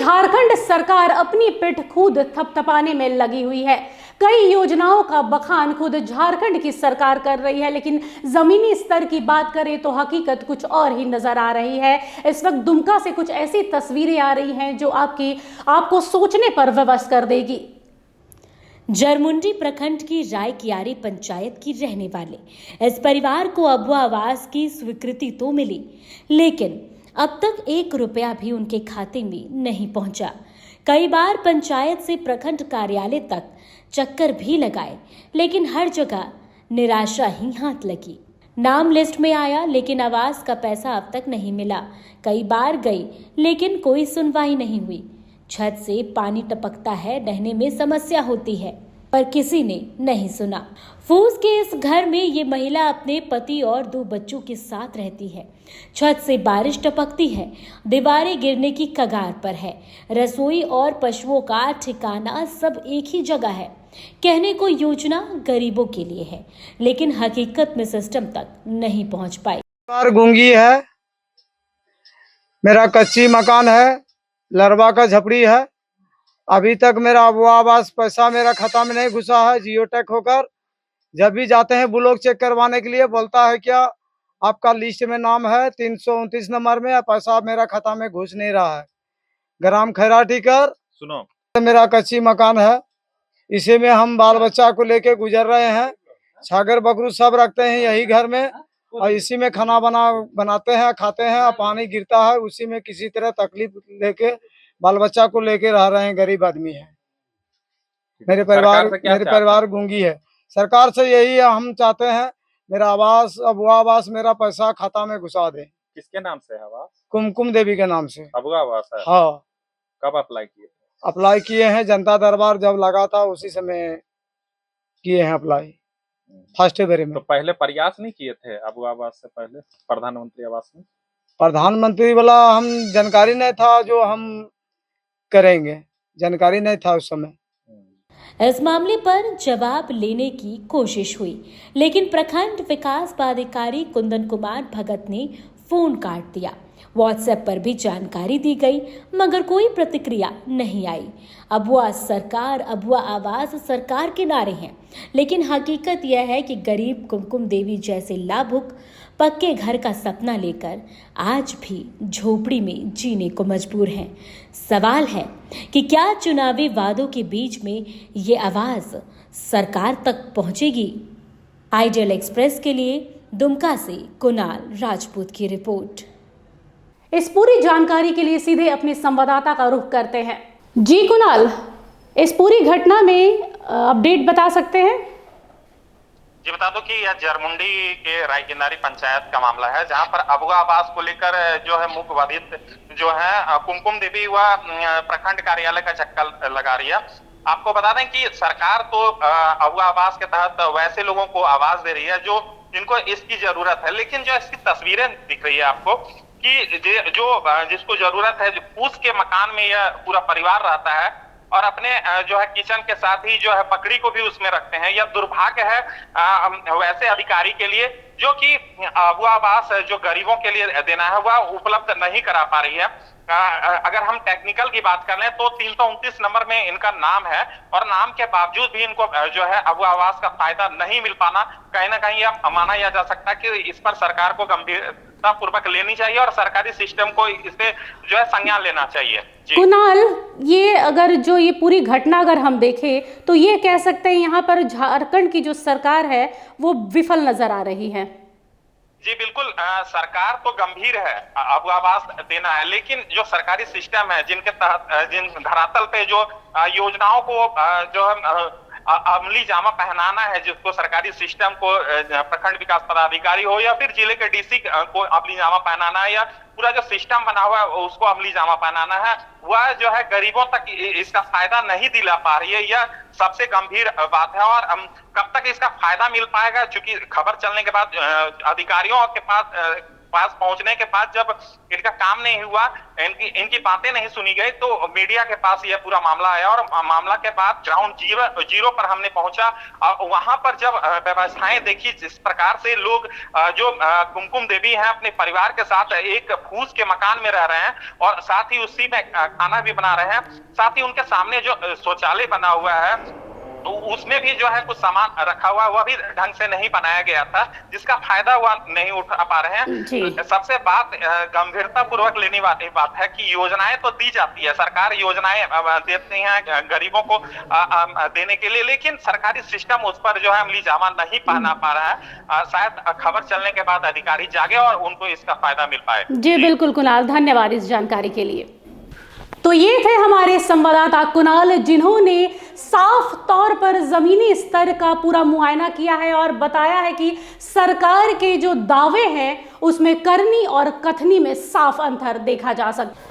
झारखंड सरकार अपनी पिठ खुद थपथपाने में लगी हुई है। कई योजनाओं का बखान खुद झारखंड की सरकार कर रही है, लेकिन जमीनी स्तर की बात करें तो हकीकत कुछ और ही नजर आ रही है। इस वक्त दुमका से कुछ ऐसी तस्वीरें आ रही हैं जो आपको सोचने पर विवश कर देगी। जरमुंडी प्रखंड की रायकियारी पंचायत की रहने वाले इस परिवार को अबुआ आवास की स्वीकृति तो मिली, लेकिन अब तक 1 रुपया भी उनके खाते में नहीं पहुंचा। कई बार पंचायत से प्रखंड कार्यालय तक चक्कर भी लगाए, लेकिन हर जगह निराशा ही हाथ लगी। नाम लिस्ट में आया, लेकिन आवास का पैसा अब तक नहीं मिला। कई बार गई, लेकिन कोई सुनवाई नहीं हुई। छत से पानी टपकता है, रहने में समस्या होती है, पर किसी ने नहीं सुना। फूस के इस घर में ये महिला अपने पति और 2 बच्चों के साथ रहती है। छत से बारिश टपकती है, दीवारें गिरने की कगार पर है। रसोई और पशुओं का ठिकाना सब एक ही जगह है। कहने को योजना गरीबों के लिए है, लेकिन हकीकत में सिस्टम तक नहीं पहुंच पाई। गूंगी है, मेरा कच्ची मकान है, लरवा का झपड़ी है। अभी तक मेरा अबुआ आवास पैसा मेरा खाता में नहीं घुसा है। जियो टैग होकर जब भी जाते हैं ब्लॉक चेक करवाने के लिए, बोलता है क्या आपका लिस्ट में नाम है 329 नंबर में, पैसा मेरा खाता में घुस नहीं रहा है। ग्राम खैराटी कर सुनो, मेरा कच्ची मकान है, इसी में हम बाल बच्चा को लेके गुजर रहे हैं। छागर बकरू सब रखते हैं यही घर में, और इसी में खाना बनाते हैं, खाते हैं। पानी गिरता है, उसी में किसी तरह तकलीफ लेके बाल बच्चा को लेके रह रहे हैं। गरीब आदमी है। मेरे परिवार गूंगी है। सरकार से यही हम चाहते हैं, मेरा आवास अबुआ आवास मेरा पैसा खाता में घुसा दे। किसके नाम से है आवास? कुमकुम देवी के नाम से अबुआ आवास है। हाँ। कब अप्लाई किए? अप्लाई किए हैं, जनता दरबार जब लगा था उसी समय किए हैं अप्लाई, फर्स्ट फेरे में। तो पहले प्रयास नहीं किए थे अबुआ आवास से पहले प्रधानमंत्री आवास में? प्रधानमंत्री वाला हम जानकारी नहीं था, जो हम करेंगे जानकारी नहीं था उस समय। इस मामले पर जवाब लेने की कोशिश हुई, लेकिन प्रखंड विकास पदाधिकारी कुंदन कुमार भगत ने फोन काट दिया। व्हाट्सएप पर भी जानकारी दी गई, मगर कोई प्रतिक्रिया नहीं आई। अबुआ सरकार, अबुआ आवास सरकार के नारे हैं, लेकिन हकीकत यह है कि गरीब कुमकुम देवी जैसे लाभुक पक्के घर का सपना लेकर आज भी झोपड़ी में जीने को मजबूर हैं। सवाल है कि क्या चुनावी वादों के बीच में ये आवाज सरकार तक पहुंचेगी? आइडियल एक्सप्रेस के लिए दुमका से कुणाल राजपूत की रिपोर्ट। इस पूरी जानकारी के लिए सीधे अपने संवाददाता का रुख करते हैं। जी कुणाल, इस पूरी घटना में अपडेट बता सकते हैं? जी बता दो कि यह जरमुंडी के रायकिनारी पंचायत का मामला है, जहां पर अबुआ आवास को लेकर जो है मुख्य बाधित जो है कुमकुम देवी वह प्रखंड कार्यालय का चक्कर लगा रही है। आपको बता दें कि सरकार तो अबुआ आवास के तहत वैसे लोगों को आवास दे रही है जो जिनको इसकी जरूरत है, लेकिन जो इसकी तस्वीरें दिख रही है आपको कि जिसको जरूरत है, फूस के मकान में यह पूरा परिवार रहता है और अपने जो है किचन के साथ ही जो है बकरी को भी उसमें रखते हैं। यह दुर्भाग्य है वैसे अधिकारी के लिए जो कि अबुआ आवास जो गरीबों के लिए देना है वह उपलब्ध नहीं करा पा रही है। अगर हम टेक्निकल की बात कर लें तो 329 नंबर में इनका नाम है, और नाम के बावजूद भी इनको जो है अबुआ आवास का फायदा नहीं मिल पाना, कहीं ना कहीं यह माना जा सकता है कि इस पर सरकार को गंभीरता पूर्वक लेनी चाहिए और सरकारी सिस्टम को इसे जो है संज्ञान लेना चाहिए। कुणाल, ये पूरी घटना अगर हम देखें तो ये कह सकते हैं यहाँ पर झारखंड की जो सरकार है वो विफल नजर आ रही है। जी बिल्कुल, सरकार तो गंभीर है, अबुआ आवास देना है, लेकिन जो सरकारी सिस्टम है जिनके तहत जिन धरातल पे जो योजनाओं को जो है अमली जामा पहनाना है, जिसको सरकारी सिस्टम को प्रखंड विकास पदाधिकारी हो या फिर जिले के डीसी को अमली जामा पहनाना है, या पूरा जो सिस्टम बना हुआ है उसको अमली जामा पहनाना है, वह जो है गरीबों तक इसका फायदा नहीं दिला पा रही है। यह सबसे गंभीर बात है, और कब तक इसका फायदा मिल पाएगा, चूंकि खबर चलने के बाद अधिकारियों के पास पास पहुंचने के बाद जब इनका काम नहीं हुआ, इनकी बातें नहीं सुनी गई, तो मीडिया के पास यह पूरा मामला आया और मामला के बाद ग्राउंड जीरो पर हमने पहुंचा। वहां पर जब व्यवस्थाएं देखी, जिस प्रकार से लोग जो कुमकुम देवी हैं अपने परिवार के साथ एक फूस के मकान में रह रहे हैं और साथ ही उसी में खाना भी बना रहे हैं, साथ ही उनके सामने जो शौचालय बना हुआ है तो उसमें भी जो है कुछ सामान रखा हुआ, वह भी ढंग से नहीं बनाया गया था, जिसका फायदा वह नहीं उठा पा रहे हैं। सबसे बात गंभीरता पूर्वक लेने वाली बात है कि योजनाएं तो दी जाती है, सरकार योजनाएं देती है गरीबों को देने के लिए, लेकिन सरकारी सिस्टम उस पर जो है अमली जामा नहीं पा रहा है। शायद खबर चलने के बाद अधिकारी जागे और उनको इसका फायदा मिल पाए। जी बिल्कुल कुणाल, धन्यवाद इस जानकारी के लिए। तो ये थे हमारे संवाददाता कुणाल, जिन्होंने साफ तौर पर जमीनी स्तर का पूरा मुआयना किया है और बताया है कि सरकार के जो दावे हैं उसमें करनी और कथनी में साफ अंतर देखा जा सकता है।